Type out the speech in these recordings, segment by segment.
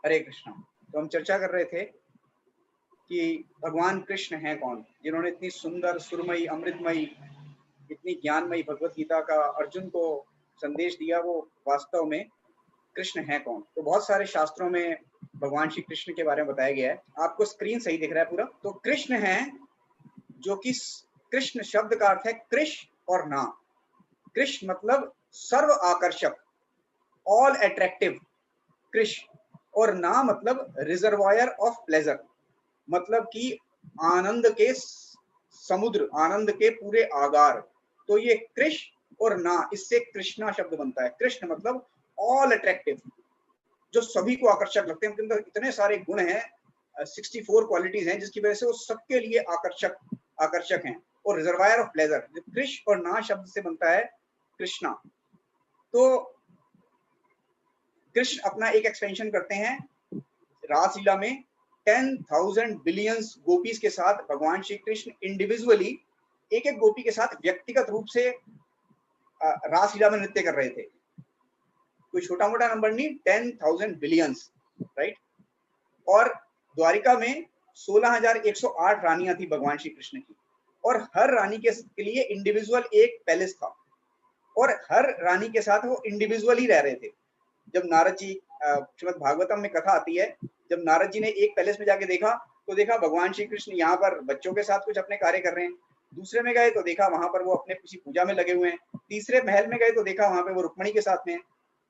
हरे कृष्णा। तो हम चर्चा कर रहे थे कि भगवान कृष्ण हैं कौन, जिन्होंने इतनी सुंदर, सुरमयी, अमृतमयी, इतनी ज्ञानमयी भगवत गीता का अर्जुन को संदेश दिया। वो वास्तव में कृष्ण हैं कौन। तो बहुत सारे शास्त्रों में भगवान श्री कृष्ण के बारे में बताया गया है। आपको स्क्रीन सही दिख रहा है पूरा? तो कृष्ण हैं जो कि कृष्ण शब्द का अर्थ है कृष और ना। कृष मतलब सर्व आकर्षक, ऑल अट्रैक्टिव, कृष। और ना मतलब रिजर्वायर ऑफ प्लेजर, मतलब कि आनंद के समुद्र, आनंद के पूरे आगार। तो ये कृष और ना, इससे कृष्णा शब्द बनता है। कृष्ण मतलब ऑल अट्रैक्टिव, जो सभी को आकर्षक लगते हैं। उनके अंदर इतने सारे गुण हैं, 64 क्वालिटीज हैं, जिसकी वजह से वो सबके लिए आकर्षक हैं। और रिजर्वायर ऑफ प्लेजर, कृष और ना शब्द से बनता है कृष्णा। तो कृष्ण अपना एक एक्सपेंशन करते हैं रासलीला में। 10,000 बिलियंस गोपीज के साथ भगवान श्री कृष्ण इंडिविजुअली, एक एक गोपी के साथ व्यक्तिगत रूप से रासलीला में नृत्य कर रहे थे। कोई छोटा मोटा नंबर नहीं, 10,000 बिलियंस, राइट। और द्वारिका में 16,108 रानियां थी भगवान श्री कृष्ण की, और हर रानी के लिए इंडिविजुअल एक पैलेस था, और हर रानी के साथ वो इंडिविजुअल ही रह रहे थे। जब नारद जी, श्रीमद् भागवतम में कथा आती है, जब नारद जी ने एक पैलेस में जाके देखा तो देखा भगवान श्री कृष्ण यहाँ पर बच्चों के साथ कुछ अपने कार्य कर रहे हैं। दूसरे में गए तो देखा वहां पर वो अपने किसी पूजा में लगे हुए हैं। तीसरे महल में गए तो देखा वहां पे वो रुक्मणी के साथ में है।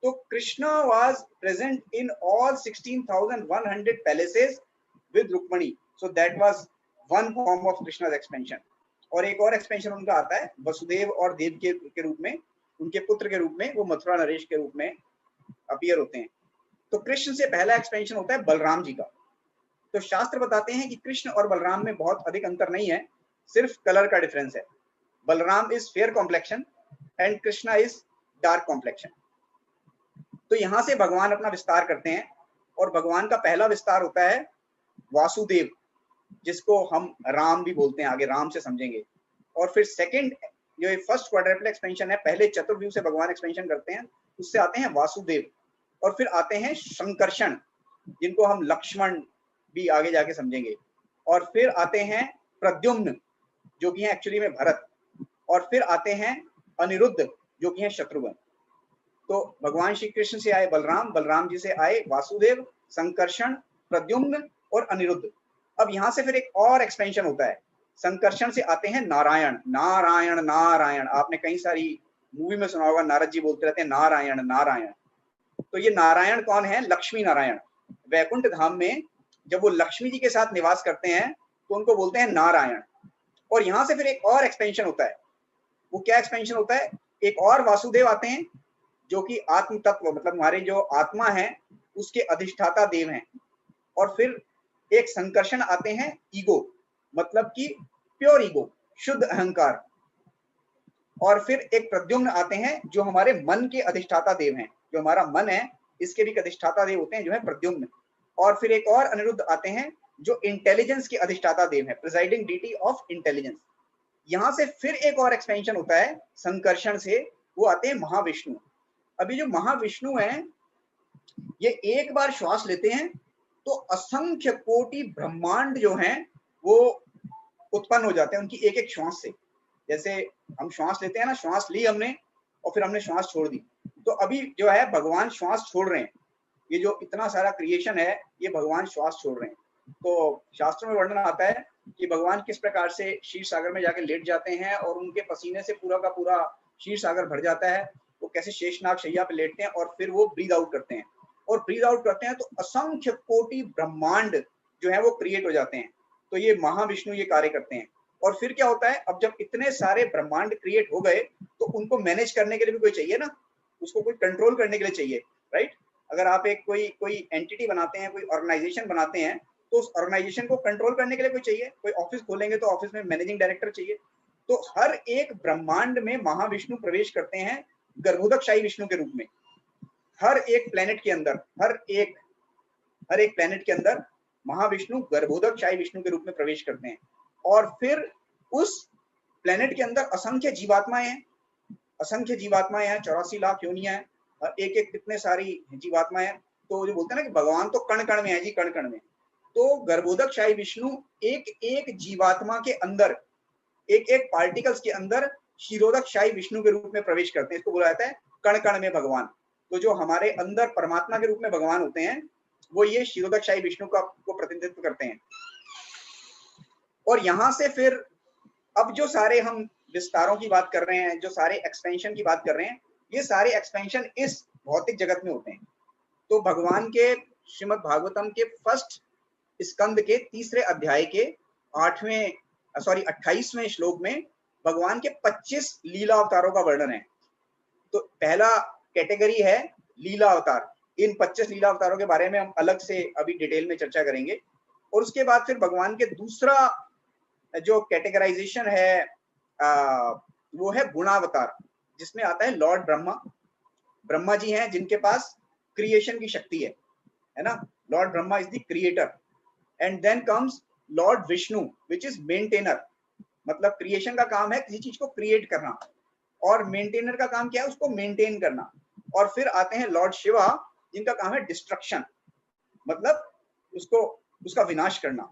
तो Krishna was present in all 16,100 palaces with Rukmini. So that was one form of Krishna's expansion. और एक और एक्सपेंशन उनका आता है वसुदेव और देव के रूप में, उनके पुत्र के रूप में, वो मथुरा नरेश के रूप में अपीयर होते हैं। तो कृष्ण से पहला एक्सपेंशन होता है बलराम जी का। तो शास्त्र बताते हैं कि कृष्ण और बलराम में बहुत अधिक अंतर नहीं है, सिर्फ कलर का डिफरेंस है। Balram is fair complexion and Krishna is dark complexion. तो यहां से भगवान अपना विस्तार करते हैं, और भगवान का पहला विस्तार होता है वासुदेव, जिसको हम राम भी बोलते हैं, आगे राम से समझेंगे। और फिर सेकंड, जो फर्स्ट क्वाड्रपल एक्सपेंशन है, पहले चतुर्व्यूह से भगवान एक्सपेंशन करते हैं, उससे आते हैं वासुदेव। और फिर आते हैं संकर्षण, जिनको हम लक्ष्मण भी आगे जाके समझेंगे। और फिर आते हैं प्रद्युम्न, जो कि है एक्चुअली में भरत। और फिर आते हैं अनिरुद्ध, जो कि है शत्रुघ्न। तो भगवान श्री कृष्ण से आए बलराम, बलराम जी से आए वासुदेव, संकर्षण, प्रद्युम्न और अनिरुद्ध। अब यहाँ से फिर एक और एक्सपेंशन होता है। संकर्षण से आते हैं नारायण, नारायण नारायण। आपने कई सारी मूवी में सुना होगा, नारद जी बोलते रहते हैं नारायण नारायण। तो ये नारायण कौन है? लक्ष्मी नारायण। वैकुंठ धाम में जब वो लक्ष्मी जी के साथ निवास करते हैं तो उनको बोलते हैं नारायण। और यहाँ से फिर एक और एक्सपेंशन होता है। वो क्या एक्सपेंशन होता है? एक और वासुदेव आते हैं, जो कि आत्म तत्व, मतलब हमारे जो आत्मा है उसके अधिष्ठाता देव हैं। और फिर एक संकर्षण आते हैं, ईगो, मतलब कि प्योर ईगो, शुद्ध अहंकार। और फिर एक प्रद्युम्न आते हैं, जो हमारे मन के अधिष्ठाता देव हैं। जो हमारा मन है, इसके भी अधिष्ठाता देव होते हैं, जो है प्रद्युम्न। और फिर एक और अनिरुद्ध आते हैं, जो इंटेलिजेंस के अधिष्ठाता देव है, प्रिजाइडिंग डीटी ऑफ इंटेलिजेंस। यहां से फिर एक और एक्सपेंशन होता है संकर्षण से, वो आते हैं महाविष्णु। अभी जो महाविष्णु हैं, ये एक बार श्वास लेते हैं तो असंख्य कोटि ब्रह्मांड जो हैं वो उत्पन्न हो जाते हैं उनकी एक एक श्वास से। जैसे हम श्वास लेते हैं ना, श्वास ली हमने और फिर हमने श्वास छोड़ दी। तो अभी जो है भगवान श्वास छोड़ रहे हैं। ये जो इतना सारा क्रिएशन है, ये भगवान श्वास छोड़ रहे हैं। तो शास्त्रों में वर्णन आता है कि भगवान किस प्रकार से क्षीर सागर में जाके लेट जाते हैं और उनके पसीने से पूरा का पूरा क्षीर सागर भर जाता है। वो कैसे शेषनाग शैया पे लेटते हैं और फिर वो ब्रीद आउट करते हैं, और ब्रीद आउट करते हैं तो असंख्य कोटि ब्रह्मांड जो है वो क्रिएट हो जाते हैं। तो ये महाविष्णु ये कार्य करते हैं। और फिर क्या होता है, अब जब इतने सारे ब्रह्मांड क्रिएट हो गए तो उनको मैनेज करने के लिए भी कोई चाहिए ना, उसको कोई कंट्रोल करने के लिए चाहिए, राइट। अगर आप एक कोई एंटिटी बनाते हैं, कोई ऑर्गेनाइजेशन बनाते हैं, तो उस ऑर्गेनाइजेशन को कंट्रोल करने के लिए कोई चाहिए। कोई ऑफिस खोलेंगे तो ऑफिस में मैनेजिंग डायरेक्टर चाहिए। तो हर एक ब्रह्मांड में महाविष्णु प्रवेश करते हैं गर्भोदकशाही विष्णु के रूप में। हर एक प्लेनेट के अंदर, हर एक प्लेनेट के अंदर महाविष्णु गर्भोदकशाही विष्णु के रूप में प्रवेश करते हैं। और फिर उस प्लेनेट के अंदर असंख्य जीवात्माएं हैं, 84 लाख योनियां हैं, एक एक कितने सारी जीवात्माएं हैं। तो जो बोलते हैं ना कि भगवान तो कण कण में है जी, कण कण में। तो गर्भोदक शाही विष्णु एक एक जीवात्मा के अंदर, एक एक पार्टिकल्स के अंदर क्षीरोदक शाही विष्णु के रूप में प्रवेश करते हैं। इसको बोला जाता है कण कण में भगवान। तो जो हमारे अंदर परमात्मा के रूप में भगवान होते हैं, वो ये क्षीरोदक शाही विष्णु का को प्रतिनिधित्व करते हैं। और यहाँ से फिर अब जो सारे हम विस्तारों की बात कर रहे हैं, जो सारे एक्सपेंशन की बात कर रहे हैं, ये सारे एक्सपेंशन इस भौतिक जगत में होते हैं। तो भगवान के श्रीमद् भागवतम के फर्स्ट स्कंद के तीसरे अध्याय के 28वें श्लोक में भगवान के 25 लीला अवतारों का वर्णन है। तो पहला कैटेगरी है लीला अवतार। इन 25 लीला अवतारों के बारे में हम अलग से अभी डिटेल में चर्चा करेंगे। और उसके बाद फिर भगवान के दूसरा जो कैटेगराइजेशन है वो है गुणावतार, जिसमें आता है लॉर्ड ब्रह्मा। ब्रह्मा जी हैं जिनके पास क्रिएशन की शक्ति है ना। Lord Brahma is the creator. And then comes Lord Vishnu which is maintainer. मतलब क्रिएशन का काम है किसी चीज को क्रिएट करना, और मेंटेनर का काम क्या है, उसको मेंटेन करना। और फिर आते हैं लॉर्ड शिवा, जिनका काम है डिस्ट्रक्शन, मतलब उसको उसका विनाश करना।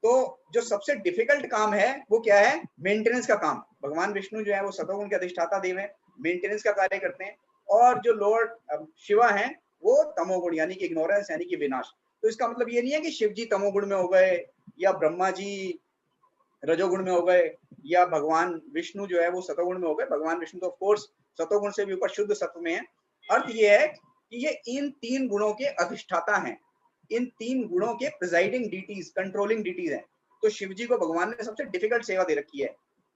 तो जो सबसे डिफिकल्ट काम है वो क्या है, मेंटेनेंस का काम। भगवान विष्णु जो है वो सतोगुण के अधिष्ठाता देव है, मेंटेनेंस का कार्य करते हैं। और जो लॉर्ड शिवा हैं वो तमोगुण यानी कि इग्नोरेंस यानी कि विनाश। तो इसका मतलब ये नहीं है कि शिव जी तमोगुण में हो गए या ब्रह्मा जी रजोगुण में हो गए या भगवान विष्णु जो है वो सतोगुण में हो गए। भगवान विष्णु तो ऑफ कोर्स सतोगुण से भी ऊपर शुद्ध सत्व में है। अर्थ ये है कि ये इन तीन गुणों के अधिष्ठाता हैं, इन तीन गुणों के प्रिजाइडिंग डीटीज, कंट्रोलिंग डीटीज हैं। तो शिव जी को भगवान ने सबसे डिफिकल्ट सेवा दे रखी है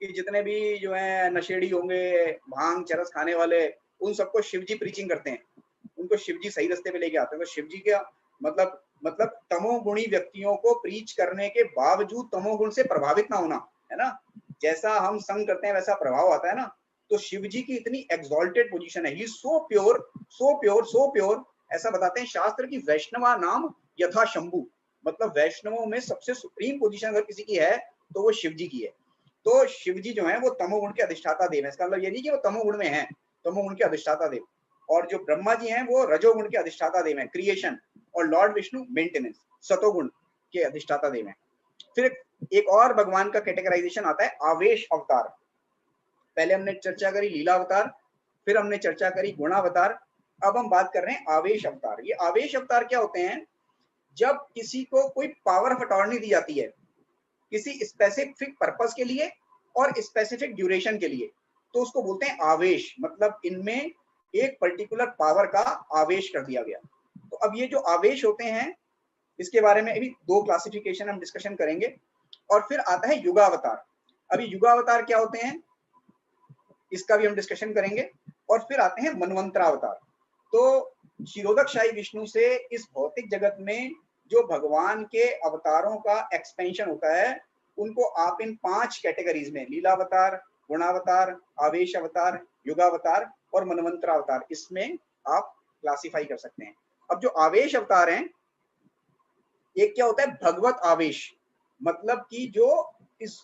कि जितने भी जो है नशेड़ी होंगे, भांग चरस खाने वाले, उन सबको शिव जी प्रीचिंग करते हैं, उनको शिव जी सही रास्ते पे लेके आते हैं। तो शिव जी का मतलब तमोगुणी व्यक्तियों को प्रीच करने के बावजूद तमोगुण से प्रभावित ना होना, है ना। जैसा हम संग करते हैं वैसा प्रभाव आता है ना। तो शिव जी की इतनी एक्सॉल्टेड पोजीशन है, he so pure so pure so pure. ऐसा बताते हैं शास्त्र की वैष्णवा नाम यथा शंभु, मतलब वैष्णवों में सबसे सुप्रीम पोजीशन अगर किसी की है तो वो शिव जी की है। तो शिव जी जो है वो तमोगुण के अधिष्ठाता देव है। इसका मतलब ये नहीं कि वो तमोगुण में है, तमोगुण के अधिष्ठाता देव। और जो ब्रह्मा जी हैं वो रजोगुण के अधिष्ठाता देव हैं, क्रिएशन। और लॉर्ड विष्णु मेंटेनेंस, सतोगुण के अधिष्ठाता देव हैं। फिर एक और भगवान का कैटेगराइजेशन आता है आवेश अवतार। पहले हमने चर्चा करी लीला अवतार, फिर हमने चर्चा करी गुणावतार, अब हम बात कर रहे हैं आवेश अवतार। ये आवेश अवतार क्या होते हैं, जब किसी को कोई पावर ऑफ अटॉर्नी दी जाती है किसी स्पेसिफिक पर्पस के लिए और स्पेसिफिक ड्यूरेशन के लिए, तो उसको बोलते हैं आवेश। मतलब इनमें एक पर्टिकुलर पावर का आवेश कर दिया गया। तो अब ये जो आवेश होते हैं इसके बारे में अभी दो क्लासिफिकेशन हम डिस्कशन करेंगे। और फिर आता है युगावतार। अभी युगावतार क्या होते हैं इसका भी हम डिस्कशन करेंगे। और फिर आते हैं मनवंतरावतार। तो क्षीरोदक शाही विष्णु से इस भौतिक जगत में जो भगवान के अवतारों का एक्सपेंशन होता है, उनको आप इन 5 कैटेगरीज में, लीलावतार, गुणावतार, आवेश अवतार, युगावतार और मनवंतरावतार, इसमें आप क्लासिफाई कर सकते हैं। अब जो आवेश अवतार हैं, एक क्या होता है भगवत आवेश, मतलब कि जो इस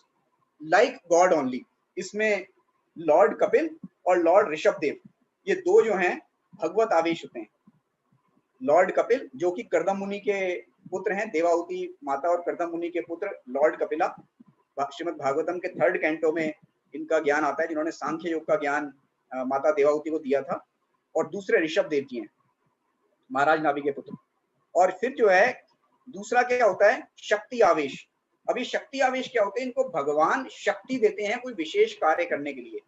लाइक गॉड ओनली। इसमें लॉर्ड कपिल और लॉर्ड ऋषभ देव, ये दो जो हैं भगवत आवेश होते हैं। लॉर्ड कपिल जो कि कर्दम मुनि के पुत्र हैं, देवाहुति माता और कर्दम मुनि के पुत्र लॉर्ड कपिला। श्रीमद् भागवतम के 3rd कैंटो में इनका ज्ञान आता है, जिन्होंने सांख्य योग का ज्ञान माता देवाहुति को दिया था। और दूसरे ऋषभ देव जी हैं, महाराज नाभि के पुत्र। और फिर जो है दूसरा क्या होता है शक्ति आवेश। अभी शक्ति आवेश क्या होते हैं, इनको भगवान शक्ति देते हैं कोई विशेष कार्य करने के लिए।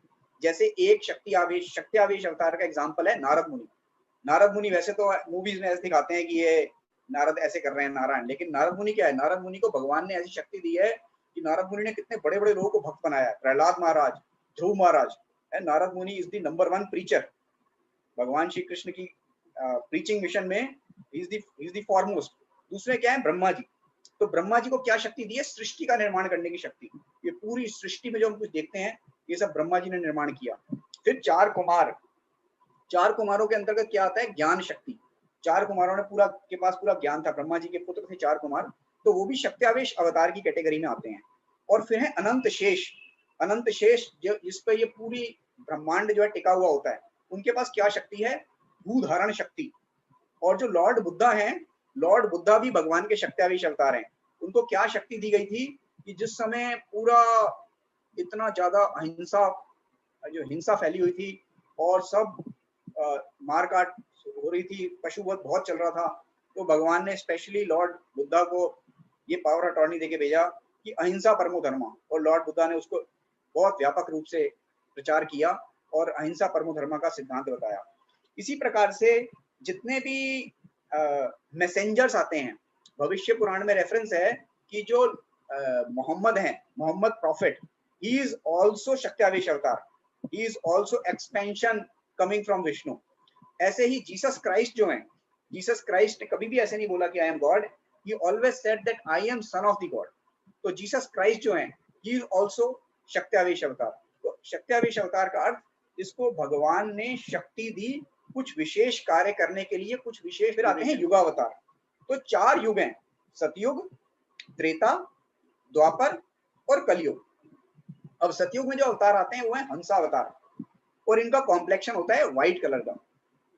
जैसे एक शक्ति आवेश अवतार का एग्जांपल है नारद मुनि। नारद मुनि वैसे तो मूवीज में ऐसे दिखाते हैं कि ये नारद ऐसे कर रहे हैं नारायण, लेकिन नारद मुनि क्या है, नारद मुनि को भगवान ने ऐसी शक्ति दी है कि नारद मुनि ने कितने बड़े बड़े लोगों को भक्त बनाया है। प्रहलाद महाराज, ध्रुव महाराज, नारद मुनि इज द नंबर 1 प्रीचर। भगवान श्री कृष्ण की प्रीचिंग मिशन में इज द फॉरमोस्ट। दूसरे क्या है ब्रह्मा जी। तो ब्रह्मा जी को क्या शक्ति दी है, सृष्टि का निर्माण करने की शक्ति। ये पूरी सृष्टि में जो हम कुछ देखते हैं ये सब ब्रह्मा जी ने निर्माण किया। फिर 4 कुमार, 4 कुमारों के अंतर्गत क्या आता है ज्ञान शक्ति। 4 कुमारों ने के पास पूरा ज्ञान था, ब्रह्मा जी के पुत्र थे 4 कुमार, तो वो भी शक्त्यावेश अवतार की कैटेगरी में आते हैं। और फिर है अनंत शेष। अनंत शेष जिस पर ये पूरी ब्रह्मांड जो है टिका हुआ होता है, उनके पास क्या शक्ति है, भू धारण शक्ति। और जो लॉर्ड बुद्धा हैं, लॉर्ड बुद्धा भी भगवान के शक्त्यावेश अवतार हैं। उनको क्या शक्ति दी गई थी कि जिस समय पूरा इतना ज्यादा अहिंसा, जो हिंसा फैली हुई थी और सब मार काट हो रही थी, पशुवध बहुत चल रहा था, तो भगवान ने स्पेशली लॉर्ड बुद्धा को ये पावर अटॉर्नी देके भेजा कि अहिंसा परमो धर्म, और लॉर्ड बुद्धा ने उसको बहुत व्यापक रूप से प्रचार किया और अहिंसा परमो धर्म का सिद्धांत बताया। इसी प्रकार से जितने भी मैसेंजर्स आते हैं, भविष्य पुराण में रेफरेंस है कि जो मोहम्मद हैं, Muhammad prophet, he is also Shaktyavesha avatar, he is also expansion coming from Vishnu. ऐसे ही जीसस क्राइस्ट जो हैं, जीसस क्राइस्ट ने कभी भी ऐसे नहीं बोला कि I am God, he always said that I am son of the God. तो जीसस क्राइस्ट जो हैं, ही इज ऑल्सो शक्त्यावेश अवतार। तो शक्त्यावेश अवतार का अर्थ, जिसको भगवान ने शक्ति दी कुछ विशेष कार्य करने के लिए, कुछ विशेष। फिर आते हैं युगावतार। तो 4 युग हैं, सतयुग, त्रेता, द्वापर और कलयुग। अब सतयुग में जो अवतार आते हैं वो है हंसा अवतार, और इनका कॉम्प्लेक्शन होता है व्हाइट कलर का।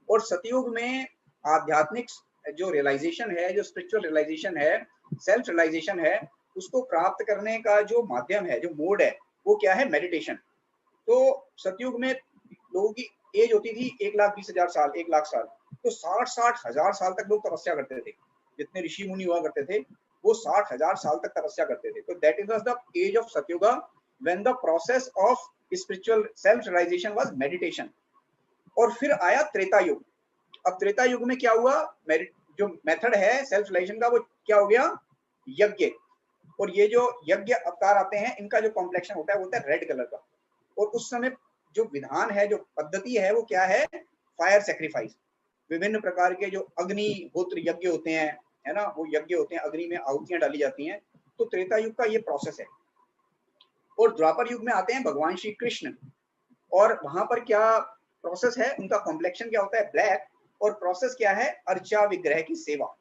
और सतयुग में आध्यात्मिक जो रियलाइजेशन है, जो स्पिरिचुअल रियलाइजेशन है, सेल्फ रियलाइजेशन है, उसको प्राप्त करने का जो माध्यम है, जो मोड है, वो क्या है? मेडिटेशन। तो सतयुग में लोगों की एज होती थी 1,20,000 साल, 1 लाख साल। तो 60-60 हजार साल तक लोग तपस्या करते थे। जितने ऋषि मुनि हुआ करते थे वो 60,000 साल तक तपस्या करते थे। तो that is the age of Satyuga, when the process of spiritual self realisation was meditation. और फिर आया त्रेता युग। अब त्रेता युग में क्या हुआ? जो मेथड है सेल्फ रियलाइजेशन का, वो क्या हो गया? यज्ञ। और ये जो यज्ञ अवतार आते हैं, इनका जो कॉम्प्लेक्शन होता है वो होता है रेड कलर का। और उस समय जो विधान है, जो पद्धति है, वो क्या है? Fire sacrifice. विभिन्न प्रकार के जो अग्निहोत्र यज्ञ होते हैं, है ना, वो यज्ञ होते हैं, अग्नि में आहुतियां डाली जाती हैं। तो त्रेता युग का ये प्रोसेस है। और द्वापर युग में आते हैं भगवान श्री कृष्ण, और वहां पर क्या प्रोसेस है? उनका कॉम्प्लेक्शन क्या होता है? ब्लैक। और प्रोसेस क्या है? अर्चा विग्रह की सेवा।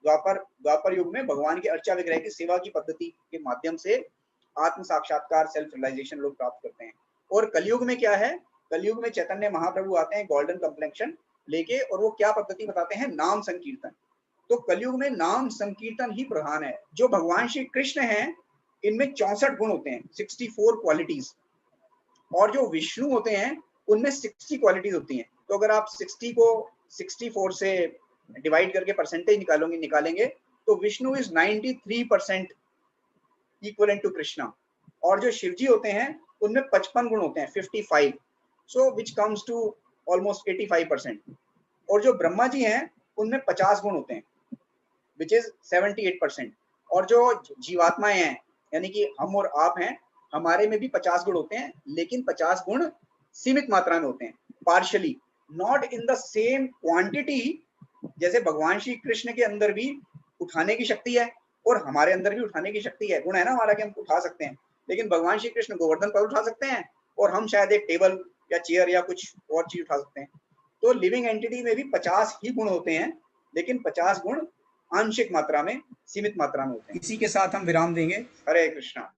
द्वापर युग में भगवान के अर्चा विग्रह की सेवा की पद्धति के माध्यम से आत्म साक्षात्कार, सेल्फ रियलाइजेशन लोग प्राप्त करते हैं। और कलयुग में क्या है? कलयुग में चैतन्य महाप्रभु आते हैं गोल्डन कॉम्प्लेक्शन लेके, और वो क्या पद्धति बताते हैं? नाम संकीर्तन। तो कलयुग में नाम संकीर्तन ही प्रधान है। जो भगवान श्री कृष्ण हैं, इनमें 64 गुण होते हैं, 64 क्वालिटीज। और जो विष्णु होते हैं उनमें 60 क्वालिटीज होती हैं। तो अगर आप 60 को 64 से डिवाइड करके परसेंटेज निकालेंगे तो Vishnu is 93% equivalent to Krishna. और जो शिवजी होते हैं उनमें 55 गुण होते हैं, 55, सो विच कम्स टू ऑलमोस्ट 85%। और जो ब्रह्मा जी हैं उनमें 50 गुण होते हैं, विच इज 78%। और जो जीवात्माएं हैं, यानी कि हम और आप हैं, हमारे में भी 50 गुण होते हैं, लेकिन 50 गुण सीमित मात्रा में होते हैं, partially, not in the same quantity. जैसे भगवान श्री कृष्ण के अंदर भी उठाने की शक्ति है और हमारे अंदर भी उठाने की शक्ति है, गुण है ना हमारा कि हम उठा सकते हैं। लेकिन भगवान श्री कृष्ण गोवर्धन पर उठा सकते हैं और हम शायद एक टेबल या चेयर या कुछ और चीज उठा सकते हैं। तो लिविंग एंटिटी में भी 50 ही गुण होते हैं, लेकिन 50 गुण आंशिक मात्रा में, सीमित मात्रा में होते हैं। इसी के साथ हम विराम देंगे। हरे कृष्णा।